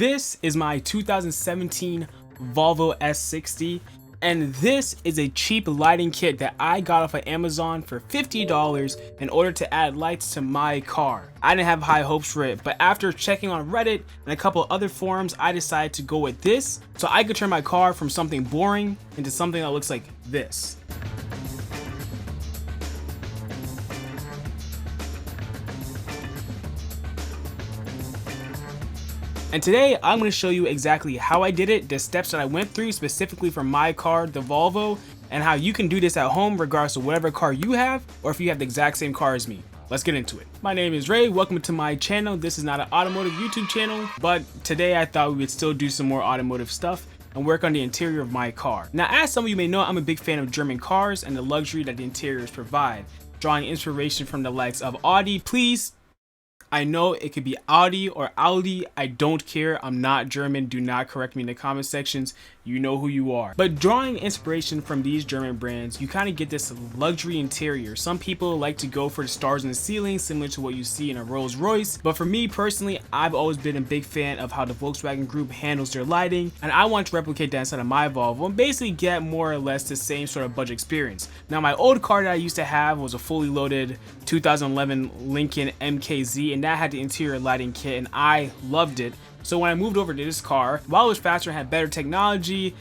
This is my 2017 Volvo S60, and this is a cheap lighting kit that I got off of Amazon for $50 in order to add lights to my car. I didn't have high hopes for it, but after checking on Reddit and a couple other forums, I decided to go with this so I could turn my car from something boring into something that looks like this. And today I'm going to show you exactly how I did it, the steps that I went through specifically for my car, the Volvo, and how you can do this at home regardless of whatever car you have or if you have the exact same car as me. Let's get into it. My name is Ray, welcome to my channel. This is not an automotive YouTube channel, but today I thought we would still do some more automotive stuff and work on the interior of my car. Now, as some of you may know, I'm a big fan of German cars and the luxury that the interiors provide, drawing inspiration from the likes of Audi. Please, I know it could be Audi or Audi, I don't care, I'm not German, do not correct me in the comment sections, you know who you are. But drawing inspiration from these German brands, you kind of get this luxury interior. Some people like to go for the stars in the ceiling, similar to what you see in a Rolls Royce, but for me personally, I've always been a big fan of how the Volkswagen Group handles their lighting, and I want to replicate that inside of my Volvo and basically get more or less the same sort of budget experience. Now, my old car that I used to have was a fully loaded 2011 Lincoln MKZ, and that had the interior lighting kit and I loved it. So when I moved over to this car, while it was faster and had better technology,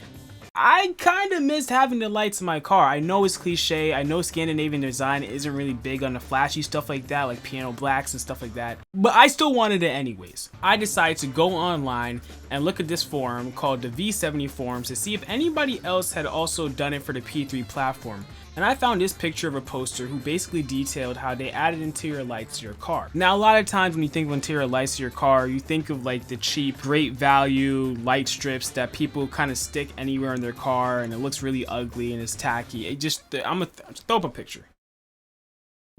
I kind of missed having the lights in my car. I know it's cliche, I know Scandinavian design isn't really big on the flashy stuff like that, like piano blacks and stuff like that, but I still wanted it anyways. I decided to go online and look at this forum called the V70 forums to see if anybody else had also done it for the P3 platform. And I found this picture of a poster who basically detailed how they added interior lights to your car. Now, a lot of times when you think of interior lights to your car, you think of like the cheap, great value light strips that people kind of stick anywhere in their car and it looks really ugly and it's tacky. It just, I'm gonna throw up a picture.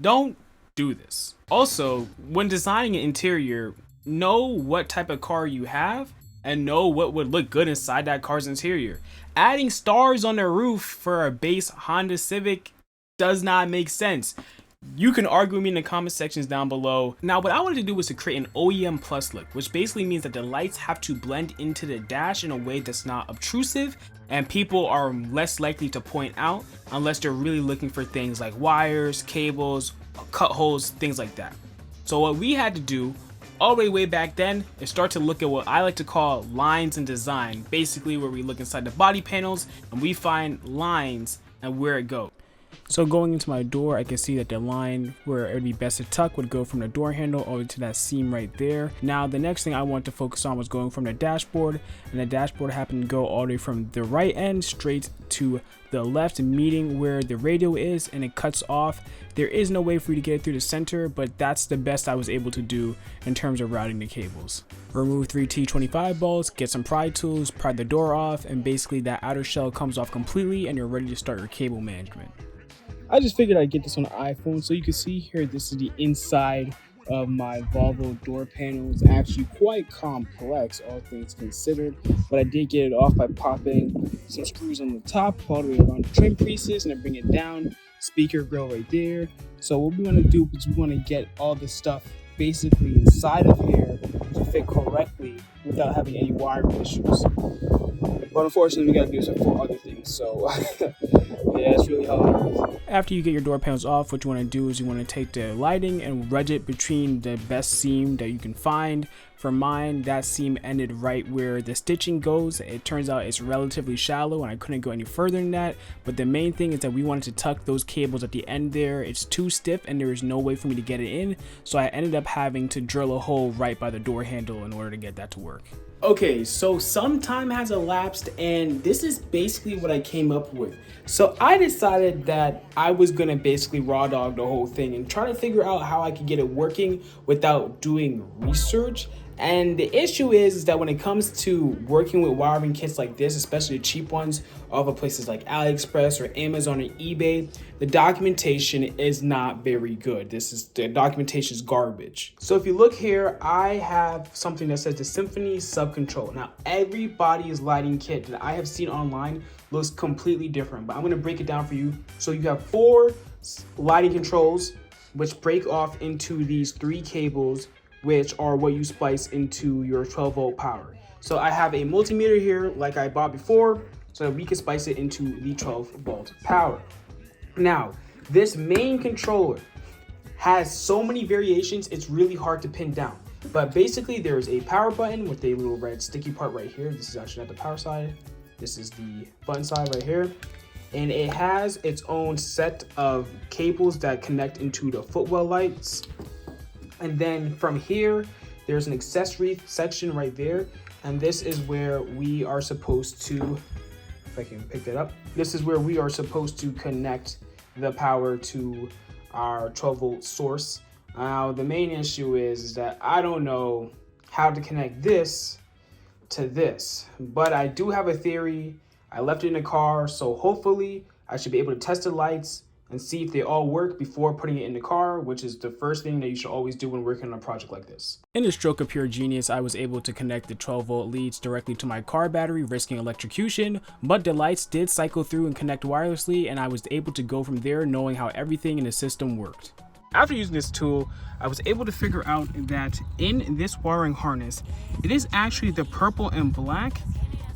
Don't do this. Also, when designing an interior, know what type of car you have and know what would look good inside that car's interior. Adding stars on the roof for a base Honda Civic does not make sense. You can argue with me in the comment sections down below. Now, what I wanted to do was to create an OEM plus look, which basically means that the lights have to blend into the dash in a way that's not obtrusive and people are less likely to point out unless they're really looking for things like wires, cables, cut holes, things like that. So what we had to do all the way back then is start to look at what I like to call lines in design, basically where we look inside the body panels and we find lines and where it goes. So going into my door, I can see that the line where it would be best to tuck would go from the door handle all the way to that seam right there. Now the next thing I wanted to focus on was going from the dashboard, and the dashboard happened to go all the way from the right end straight to the left, meeting where the radio is, and it cuts off. There is no way for you to get it through the center, but that's the best I was able to do in terms of routing the cables. Remove 3 T25 bolts, get some pry tools, pry the door off, and basically that outer shell comes off completely and you're ready to start your cable management. I just figured I'd get this on the iPhone. So you can see here, this is the inside of my Volvo door panel. It's actually quite complex, all things considered, but I did get it off by popping some screws on the top all the way around the trim pieces and then bring it down. Speaker grill right there. So what we want to do is we want to get all the stuff basically inside of here to fit correctly without having any wiring issues. But unfortunately, we got to do some 4 other things. So yeah, it's really hard. After you get your door panels off, what you want to do is you want to take the lighting and wedge it between the best seam that you can find. For mine, that seam ended right where the stitching goes. It turns out it's relatively shallow and I couldn't go any further than that. But the main thing is that we wanted to tuck those cables at the end there. It's too stiff and there is no way for me to get it in. So I ended up having to drill a hole right by the door handle in order to get that to work. Okay, so some time has elapsed and this is basically what I came up with. So I decided that I was gonna basically raw dog the whole thing and try to figure out how I could get it working without doing research. And the issue is that when it comes to working with wiring kits like this, especially the cheap ones off of places like AliExpress or Amazon or eBay, the documentation is not very good. The documentation is garbage. So if you look here, I have something that says the Symphony Subcontrol. Now, everybody's lighting kit that I have seen online looks completely different, but I'm gonna break it down for you. So you have 4 lighting controls, which break off into these 3 cables, which are what you splice into your 12-volt power. So I have a multimeter here like I bought before, so that we can spice it into the 12-volt power. Now, this main controller has so many variations, it's really hard to pin down. But basically, there's a power button with a little red sticky part right here. This is actually not the power side. This is the button side right here. And it has its own set of cables that connect into the footwell lights. And then from here, there's an accessory section right there. And this is where we are supposed to, if I can pick that up, this is where we are supposed to connect the power to our 12-volt source. Now, the main issue is that I don't know how to connect this to this, but I do have a theory. I left it in the car, so hopefully I should be able to test the lights and see if they all work before putting it in the car, which is the first thing that you should always do when working on a project like this. In a stroke of pure genius, I was able to connect the 12-volt leads directly to my car battery, risking electrocution, but the lights did cycle through and connect wirelessly, and I was able to go from there knowing how everything in the system worked. After using this tool, I was able to figure out that in this wiring harness, it is actually the purple and black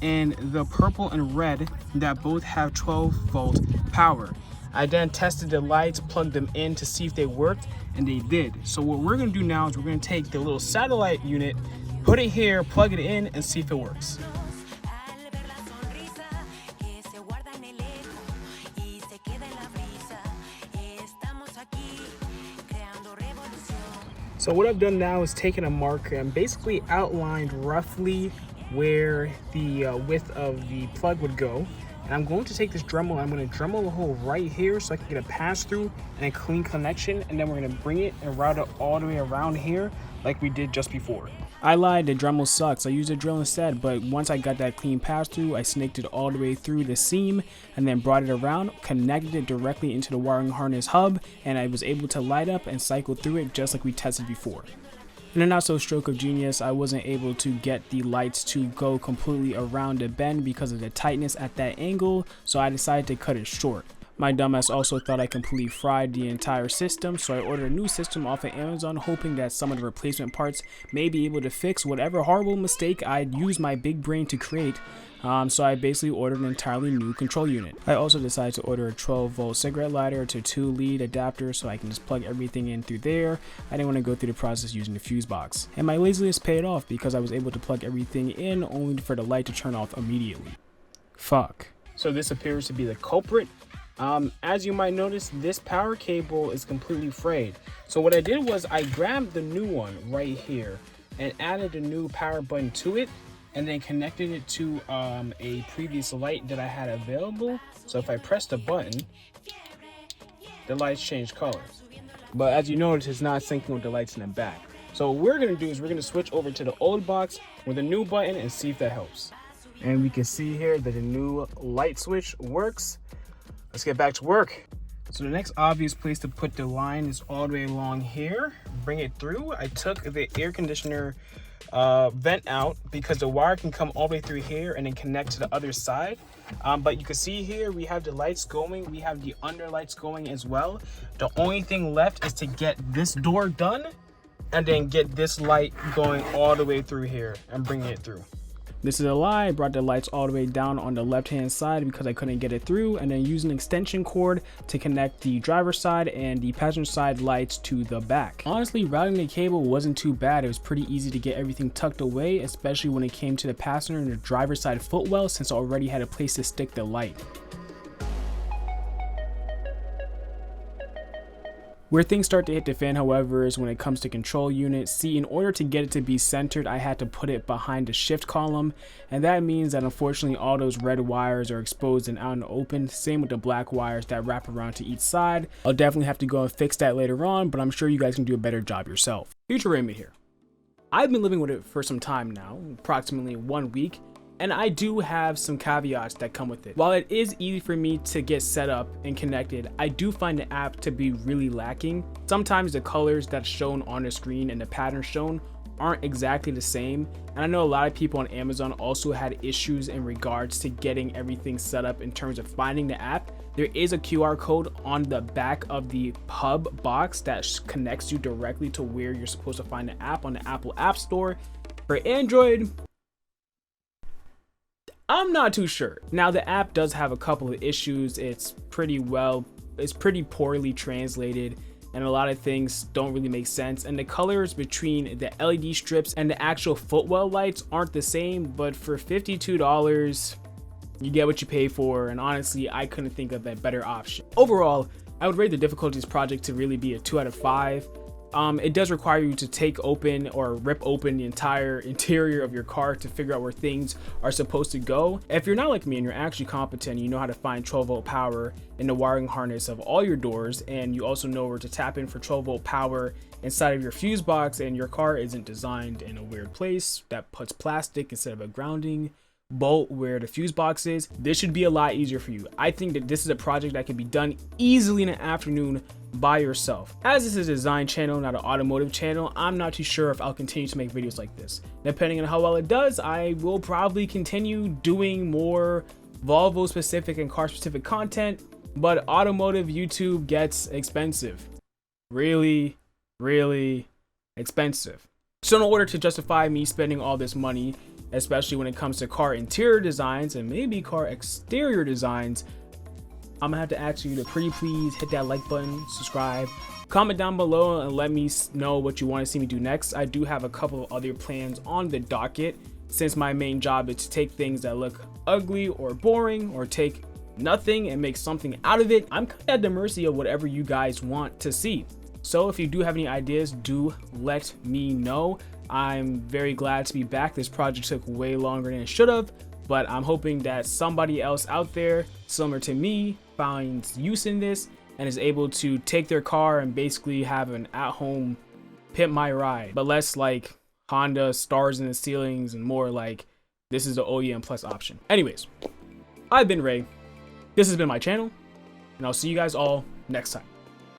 and the purple and red that both have 12-volt power. I then tested the lights, plugged them in to see if they worked, and they did. So what we're gonna do now is we're gonna take the little satellite unit, put it here, plug it in, and see if it works. So what I've done now is taken a marker and basically outlined roughly where the width of the plug would go. And I'm going to take this Dremel and I'm going to Dremel the hole right here so I can get a pass through and a clean connection. And then we're going to bring it and route it all the way around here like we did just before. I lied, the Dremel sucks. I used a drill instead, but once I got that clean pass through, I snaked it all the way through the seam and then brought it around, connected it directly into the wiring harness hub, and I was able to light up and cycle through it just like we tested before. In a not so stroke of genius, I wasn't able to get the lights to go completely around the bend because of the tightness at that angle, so I decided to cut it short. My dumbass also thought I completely fried the entire system, so I ordered a new system off of Amazon, hoping that some of the replacement parts may be able to fix whatever horrible mistake I'd used my big brain to create. So I basically ordered an entirely new control unit. I also decided to order a 12-volt cigarette lighter to 2 lead adapter so I can just plug everything in through there. I didn't want to go through the process using the fuse box. And my laziness paid off because I was able to plug everything in only for the light to turn off immediately. Fuck. So this appears to be the culprit. As you might notice, this power cable is completely frayed. So what I did was I grabbed the new one right here and added a new power button to it, and then connected it to a previous light that I had available. So if I press the button, the lights change colors. But as you notice, it's not syncing with the lights in the back. So what we're gonna do is we're gonna switch over to the old box with a new button and see if that helps. And we can see here that the new light switch works. Let's get back to work. So the next obvious place to put the line is all the way along here. Bring it through. I took the air conditioner vent out because the wire can come all the way through here and then connect to the other side. But you can see here we have the lights going, we have the under lights going as well. The only thing left is to get this door done and then get this light going all the way through here and bring it through. This is a lie. I brought the lights all the way down on the left hand side because I couldn't get it through, and then use an extension cord to connect the driver's side and the passenger side lights to the back. Honestly, routing the cable wasn't too bad. It was pretty easy to get everything tucked away, especially when it came to the passenger and the driver's side footwell, since I already had a place to stick the light. Where things start to hit the fan, however, is when it comes to control unit. See, in order to get it to be centered, I had to put it behind the shift column, and that means that unfortunately all those red wires are exposed and out in the open. Same with the black wires that wrap around to each side. I'll definitely have to go and fix that later on, but I'm sure you guys can do a better job yourself. Future Raymond here. I've been living with it for some time now, approximately 1 week, and I do have some caveats that come with it. While it is easy for me to get set up and connected, I do find the app to be really lacking. Sometimes the colors that's shown on the screen and the patterns shown aren't exactly the same. And I know a lot of people on Amazon also had issues in regards to getting everything set up in terms of finding the app. There is a QR code on the back of the hub box that connects you directly to where you're supposed to find the app on the Apple App Store. For Android, I'm not too sure. Now the app does have a couple of issues. It's pretty poorly translated, and a lot of things don't really make sense, and the colors between the LED strips and the actual footwell lights aren't the same. But for $52, you get what you pay for, and honestly, I couldn't think of a better option. Overall, I would rate the difficulties project to really be a 2 out of 5. It does require you to take open or rip open the entire interior of your car to figure out where things are supposed to go. If you're not like me and you're actually competent, you know how to find 12-volt power in the wiring harness of all your doors, and you also know where to tap in for 12-volt power inside of your fuse box, and your car isn't designed in a weird place that puts plastic instead of a grounding bolt where the fuse box is, this should be a lot easier for you. I think that this is a project that can be done easily in an afternoon by yourself. As this is a design channel, not an automotive channel, I'm not too sure if I'll continue to make videos like this. Depending on how well it does, I will probably continue doing more Volvo specific and car specific content, but automotive YouTube gets expensive. Really expensive. So in order to justify me spending all this money, especially when it comes to car interior designs and maybe car exterior designs, I'm gonna have to ask you to pretty please hit that like button, subscribe, comment down below, and let me know what you want to see me do next. I do have a couple of other plans on the docket, since my main job is to take things that look ugly or boring, or take nothing and make something out of it. I'm kind of at the mercy of whatever you guys want to see. So if you do have any ideas, do let me know. I'm very glad to be back. This project took way longer than it should have, but I'm hoping that somebody else out there similar to me finds use in this and is able to take their car and basically have an at-home pimp my ride, but less like Honda stars in the ceilings and more like this is the OEM plus option. Anyways, I've been Ray. This has been my channel, and I'll see you guys all next time.